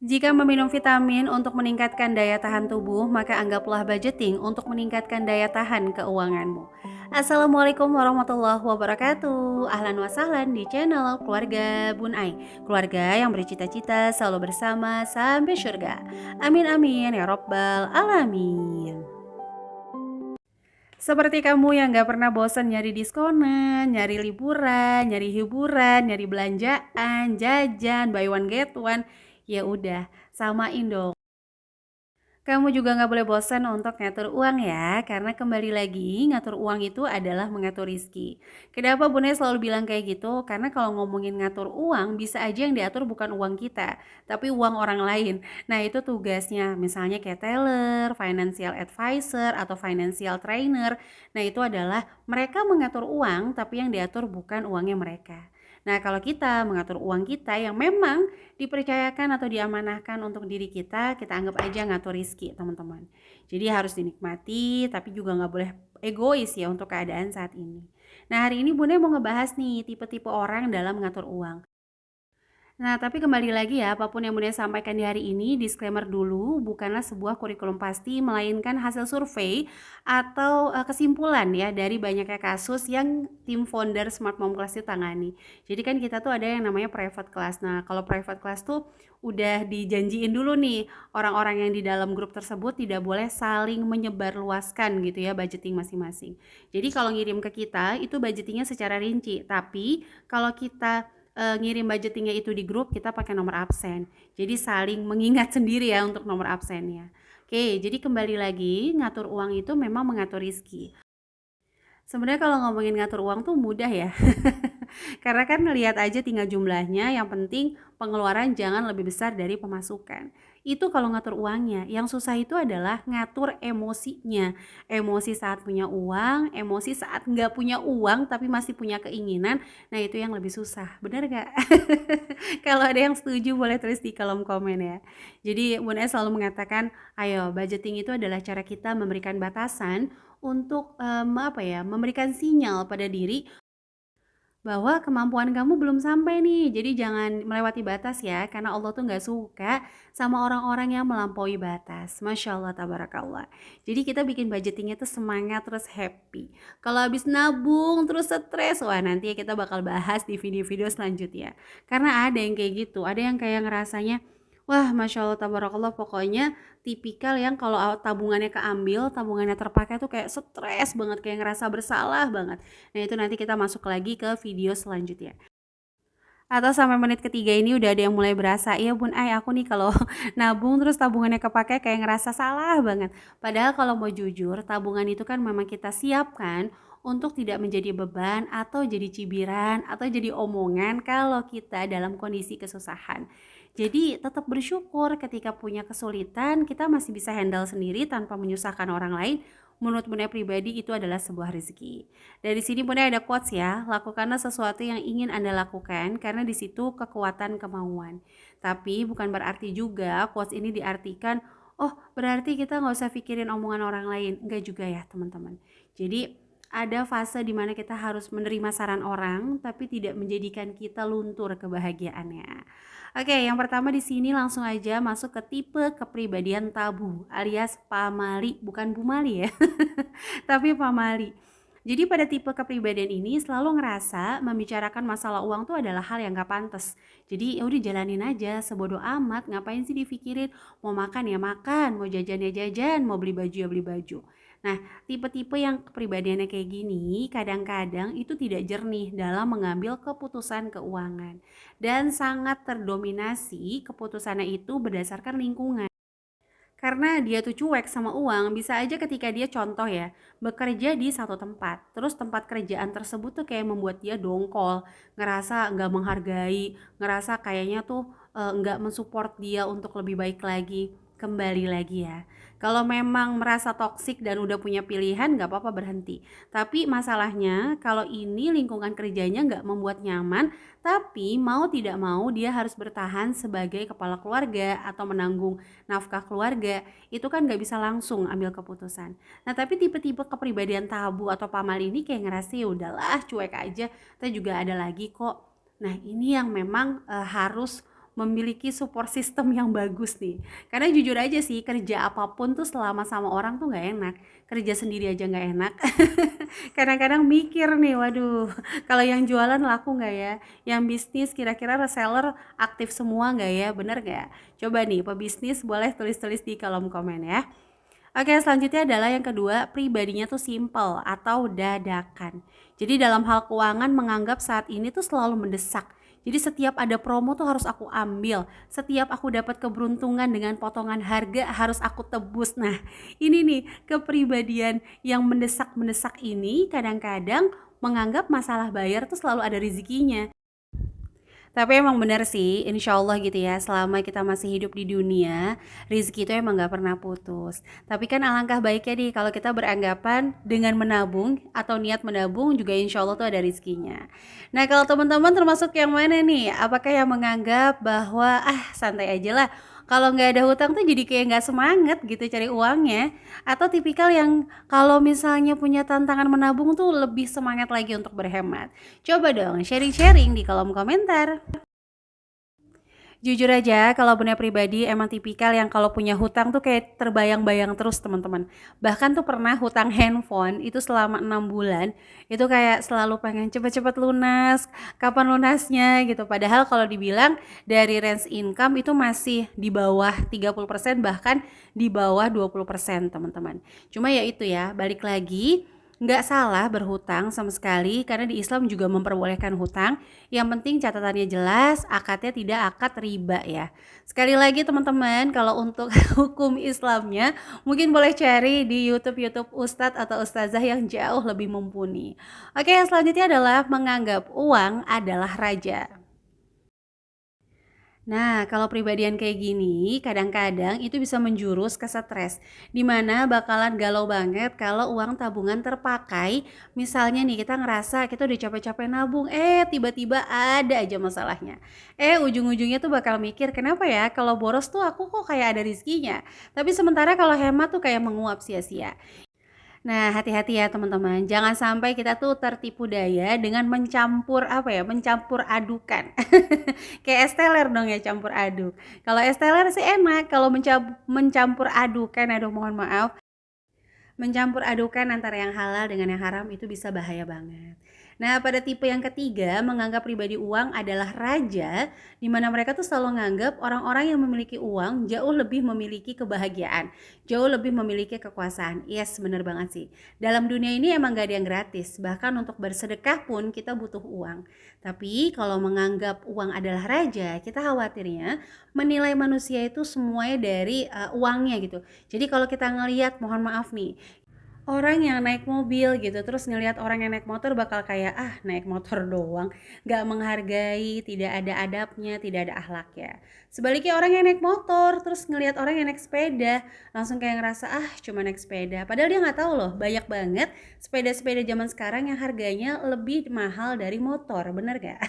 Jika meminum vitamin untuk meningkatkan daya tahan tubuh, maka anggaplah budgeting untuk meningkatkan daya tahan keuanganmu. Assalamualaikum warahmatullahi wabarakatuh. Ahlan wa sahlan di channel Keluarga Bun Ai. Keluarga yang bercita-cita selalu bersama sampai surga. Amin amin ya robbal alamin. Seperti kamu yang gak pernah bosan nyari diskonan, nyari liburan, nyari hiburan, nyari belanjaan, jajan, buy one get one, ya udah, samain dong. Kamu juga nggak boleh bosan untuk ngatur uang ya, karena kembali lagi ngatur uang itu adalah mengatur rizki. Kenapa Bunda selalu bilang kayak gitu? Karena kalau ngomongin ngatur uang, bisa aja yang diatur bukan uang kita, tapi uang orang lain. Nah itu tugasnya, misalnya kayak teller, financial advisor, atau financial trainer. Nah itu adalah mereka mengatur uang, tapi yang diatur bukan uangnya mereka. Nah, kalau kita mengatur uang kita yang memang dipercayakan atau diamanahkan untuk diri kita, kita anggap aja ngatur rizki, teman-teman. Jadi harus dinikmati, tapi juga nggak boleh egois ya untuk keadaan saat ini. Nah, hari ini Bunda mau ngebahas nih tipe-tipe orang dalam mengatur uang. Nah, tapi kembali lagi ya, apapun yang Bunda sampaikan di hari ini, disclaimer dulu, bukanlah sebuah kurikulum pasti, melainkan hasil survei atau kesimpulan ya dari banyaknya kasus yang tim founder Smart Mom Class itu tangani. Jadi kan kita tuh ada yang namanya private class. Nah, kalau private class tuh udah dijanjiin dulu nih, orang-orang yang di dalam grup tersebut tidak boleh saling menyebarluaskan gitu ya budgeting masing-masing. Jadi kalau ngirim ke kita, itu budgetingnya secara rinci, tapi kalau kita ngirim budgetingnya itu di grup, kita pakai nomor absen. Jadi saling mengingat sendiri ya untuk nomor absennya. Oke, jadi kembali lagi ngatur uang itu memang mengatur rizki. Sebenarnya kalau ngomongin ngatur uang tuh mudah ya. Karena kan lihat aja tinggal jumlahnya, yang penting pengeluaran jangan lebih besar dari pemasukan. Itu kalau ngatur uangnya. Yang susah itu adalah ngatur emosinya. Emosi saat punya uang, emosi saat nggak punya uang tapi masih punya keinginan. Nah itu yang lebih susah. Bener nggak? Kalau ada yang setuju boleh tulis di kolom komen ya. Jadi Bunda selalu mengatakan, ayo budgeting itu adalah cara kita memberikan batasan untuk apa ya, memberikan sinyal pada diri bahwa kemampuan kamu belum sampai nih. Jadi jangan melewati batas ya, karena Allah tuh nggak suka sama orang-orang yang melampaui batas. Masya Allah, tabarakallah. Jadi kita bikin budgetingnya tuh semangat terus happy. Kalau habis nabung terus stres, wah nanti kita bakal bahas di video-video selanjutnya. Karena ada yang kayak gitu, ada yang kayak ngerasanya, wah Masya Allah, tabarakallah, pokoknya tipikal yang kalau tabungannya keambil, tabungannya terpakai tuh kayak stres banget, kayak ngerasa bersalah banget. Nah itu nanti kita masuk lagi ke video selanjutnya. Atau sampai menit ketiga ini udah ada yang mulai berasa, iya Bun Ai aku nih kalau nabung terus tabungannya kepake kayak ngerasa salah banget. Padahal kalau mau jujur, tabungan itu kan memang kita siapkan untuk tidak menjadi beban atau jadi cibiran atau jadi omongan kalau kita dalam kondisi kesusahan. Jadi tetap bersyukur ketika punya kesulitan, kita masih bisa handle sendiri tanpa menyusahkan orang lain. Menurut Bunda pribadi itu adalah sebuah rezeki. Dari sini Bunda ada quotes ya, lakukanlah sesuatu yang ingin Anda lakukan karena di situ kekuatan kemauan. Tapi bukan berarti juga quotes ini diartikan, oh berarti kita nggak usah pikirin omongan orang lain. Enggak juga ya teman-teman. Jadi ada fase dimana kita harus menerima saran orang, tapi tidak menjadikan kita luntur kebahagiaannya. Oke, yang pertama di sini langsung aja masuk ke tipe kepribadian tabu alias pamali, bukan bumali ya, tapi pamali. Jadi pada tipe kepribadian ini selalu ngerasa membicarakan masalah uang tuh adalah hal yang gak pantas. Jadi ya udah jalanin aja, sebodoh amat, ngapain sih dipikirin, mau makan ya makan, mau jajan ya jajan, mau beli baju ya beli baju. Nah, tipe-tipe yang kepribadiannya kayak gini kadang-kadang itu tidak jernih dalam mengambil keputusan keuangan dan sangat terdominasi keputusannya itu berdasarkan lingkungan. Karena dia tuh cuek sama uang, bisa aja ketika dia contoh ya, bekerja di satu tempat, terus tempat kerjaan tersebut tuh kayak membuat dia dongkol, ngerasa nggak menghargai, ngerasa kayaknya tuh nggak mensupport dia untuk lebih baik lagi. Kembali lagi ya, kalau memang merasa toksik dan udah punya pilihan nggak apa-apa berhenti. Tapi masalahnya kalau ini lingkungan kerjanya nggak membuat nyaman, tapi mau tidak mau dia harus bertahan sebagai kepala keluarga atau menanggung nafkah keluarga, itu kan nggak bisa langsung ambil keputusan. Nah tapi tipe-tipe kepribadian tabu atau pamali ini kayak ngerasa ya udahlah cuek aja, kita juga ada lagi kok. Nah ini yang memang harus memiliki support system yang bagus nih. Karena jujur aja sih, kerja apapun tuh selama sama orang tuh nggak enak. Kerja sendiri aja nggak enak. Kadang-kadang mikir nih, waduh, kalau yang jualan laku nggak ya? Yang bisnis kira-kira reseller aktif semua nggak ya? Bener nggak? Coba nih, pebisnis boleh tulis-tulis di kolom komen ya. Oke, selanjutnya adalah yang kedua, pribadinya tuh simple atau dadakan. Jadi dalam hal keuangan menganggap saat ini tuh selalu mendesak. Jadi setiap ada promo tuh harus aku ambil. Setiap aku dapat keberuntungan dengan potongan harga harus aku tebus. Nah, ini nih kepribadian yang mendesak-mendesak ini kadang-kadang menganggap masalah bayar tuh selalu ada rezekinya. Tapi emang bener sih, insya Allah gitu ya, selama kita masih hidup di dunia, rezeki itu emang gak pernah putus. Tapi kan alangkah baiknya nih kalau kita beranggapan dengan menabung atau niat menabung juga insya Allah tuh ada rezekinya. Nah kalau teman-teman termasuk yang mana nih? Apakah yang menganggap bahwa santai aja lah, kalau nggak ada hutang tuh jadi kayak nggak semangat gitu cari uangnya, atau tipikal yang kalau misalnya punya tantangan menabung tuh lebih semangat lagi untuk berhemat? Coba dong sharing-sharing di kolom komentar. Jujur aja kalau Bunda pribadi emang tipikal yang kalau punya hutang tuh kayak terbayang-bayang terus teman-teman. Bahkan tuh pernah hutang handphone itu selama 6 bulan, itu kayak selalu pengen cepet-cepet lunas, kapan lunasnya gitu. Padahal kalau dibilang dari range income itu masih di bawah 30%, bahkan di bawah 20% teman-teman. Cuma ya itu ya, balik lagi, nggak salah berhutang sama sekali karena di Islam juga memperbolehkan hutang. Yang penting catatannya jelas, akadnya tidak akad riba ya. Sekali lagi teman-teman, kalau untuk hukum Islamnya mungkin boleh cari di YouTube Ustadz atau Ustazah yang jauh lebih mumpuni. Oke, selanjutnya adalah menganggap uang adalah raja. Nah, kalau pribadian kayak gini, kadang-kadang itu bisa menjurus ke stres, di mana bakalan galau banget kalau uang tabungan terpakai. Misalnya nih, kita ngerasa kita udah capek-capek nabung, tiba-tiba ada aja masalahnya. Ujung-ujungnya tuh bakal mikir, kenapa ya kalau boros tuh aku kok kayak ada rizkinya. Tapi sementara kalau hemat tuh kayak menguap sia-sia. Nah, hati-hati ya teman-teman. Jangan sampai kita tuh tertipu daya dengan mencampur adukan. Kayak es teler dong ya campur aduk. Kalau es teler sih enak, kalau mencampur adukan, aduh mohon maaf, mencampur adukan antara yang halal dengan yang haram itu bisa bahaya banget. Nah, pada tipe yang ketiga, menganggap pribadi uang adalah raja, di mana mereka tuh selalu menganggap orang-orang yang memiliki uang jauh lebih memiliki kebahagiaan, jauh lebih memiliki kekuasaan. Yes, bener banget sih. Dalam dunia ini emang gak ada yang gratis, bahkan untuk bersedekah pun kita butuh uang. Tapi kalau menganggap uang adalah raja, kita khawatirnya menilai manusia itu semuanya dari uangnya gitu. Jadi kalau kita ngelihat, mohon maaf nih, orang yang naik mobil gitu terus ngelihat orang yang naik motor bakal kayak naik motor doang, nggak menghargai, tidak ada adabnya, tidak ada akhlaknya. Sebaliknya orang yang naik motor terus ngelihat orang yang naik sepeda langsung kayak ngerasa cuma naik sepeda, padahal dia nggak tahu loh banyak banget sepeda-sepeda zaman sekarang yang harganya lebih mahal dari motor, bener gak?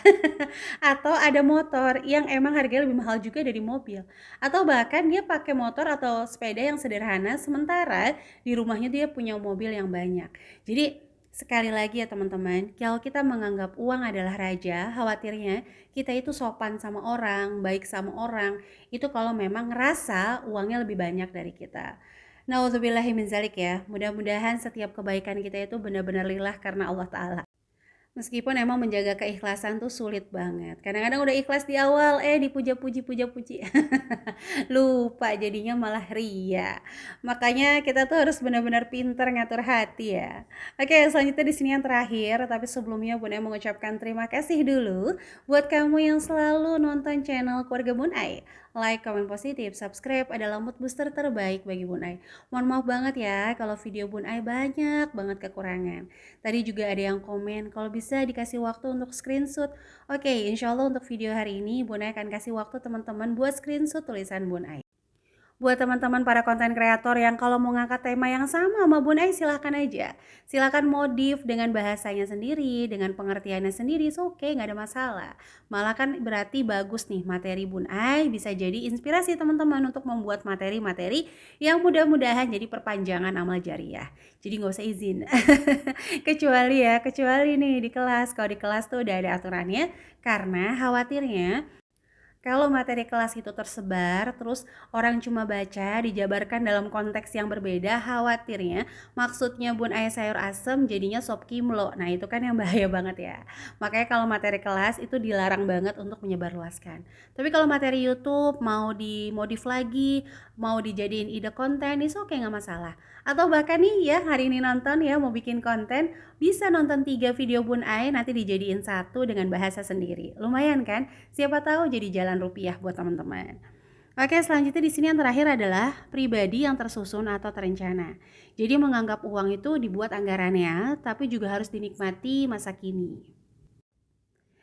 Atau ada motor yang emang harganya lebih mahal juga dari mobil, atau bahkan dia pakai motor atau sepeda yang sederhana sementara di rumahnya dia punya mobil yang banyak. Jadi sekali lagi ya teman-teman, kalau kita menganggap uang adalah raja, khawatirnya kita itu sopan sama orang, baik sama orang, itu kalau memang ngerasa uangnya lebih banyak dari kita. Nauzubillahi min zalik ya. Mudah-mudahan setiap kebaikan kita itu benar-benar lillah karena Allah Ta'ala. Meskipun emang menjaga keikhlasan tuh sulit banget. Kadang-kadang udah ikhlas di awal, dipuja-puji. Lupa jadinya malah ria. Makanya kita tuh harus benar-benar pinter ngatur hati ya. Oke, selanjutnya di sini yang terakhir, tapi sebelumnya Bun Ai mengucapkan terima kasih dulu buat kamu yang selalu nonton channel Keluarga Bun Ai. Like, komen positif, subscribe adalah mood booster terbaik bagi Bun Ai. Mohon maaf banget ya kalau video Bun Ai banyak banget kekurangan. Tadi juga ada yang komen kalau bisa dikasih waktu untuk screenshot. Oke, insya Allah untuk video hari ini Bun Ai akan kasih waktu teman-teman buat screenshot tulisan Bun Ai. Buat teman-teman para konten kreator yang kalau mau ngangkat tema yang sama Bun Ai silahkan aja. Silahkan modif dengan bahasanya sendiri, dengan pengertiannya sendiri, oke, nggak ada masalah. Malah kan berarti bagus nih materi Bun Ai bisa jadi inspirasi teman-teman untuk membuat materi-materi yang mudah-mudahan jadi perpanjangan amal jariah. Jadi nggak usah izin. Kecuali nih di kelas. Kalau di kelas tuh udah ada aturannya, karena khawatirnya Kalau materi kelas itu tersebar, terus orang cuma baca, dijabarkan dalam konteks yang berbeda, khawatirnya maksudnya bun aya sayur asem jadinya sop kimlo. Nah itu kan yang bahaya banget ya. Makanya kalau materi kelas itu dilarang banget untuk menyebarluaskan. Tapi kalau materi YouTube mau dimodif lagi, mau dijadiin ide konten, itu oke nggak masalah. Atau bahkan nih ya hari ini nonton ya mau bikin konten, bisa nonton 3 video bun ai nanti dijadiin satu dengan bahasa sendiri. Lumayan kan? Siapa tahu jadi jalan rupiah buat teman-teman. Oke, selanjutnya di sini yang terakhir adalah pribadi yang tersusun atau terencana. Jadi menganggap uang itu dibuat anggarannya, tapi juga harus dinikmati masa kini.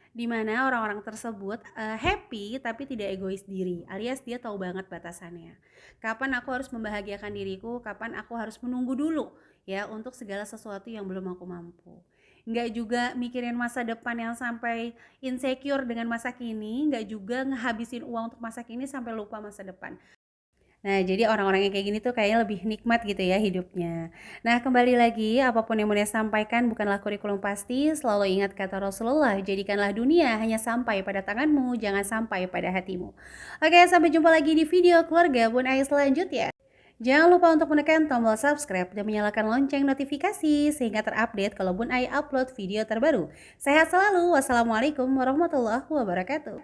Di mana orang-orang tersebut happy tapi tidak egois diri, alias dia tahu banget batasannya. Kapan aku harus membahagiakan diriku, kapan aku harus menunggu dulu ya untuk segala sesuatu yang belum aku mampu. Nggak juga mikirin masa depan yang sampai insecure dengan masa kini, nggak juga ngehabisin uang untuk masa kini sampai lupa masa depan. Nah, jadi orang-orang yang kayak gini tuh kayaknya lebih nikmat gitu ya hidupnya. Nah, kembali lagi, apapun yang Munia sampaikan bukanlah kurikulum pasti, selalu ingat kata Rasulullah, jadikanlah dunia hanya sampai pada tanganmu, jangan sampai pada hatimu. Oke, sampai jumpa lagi di video keluarga Bun Ais selanjutnya. Jangan lupa untuk menekan tombol subscribe dan menyalakan lonceng notifikasi sehingga terupdate kalau Bun Ai upload video terbaru. Sehat selalu, wassalamualaikum warahmatullahi wabarakatuh.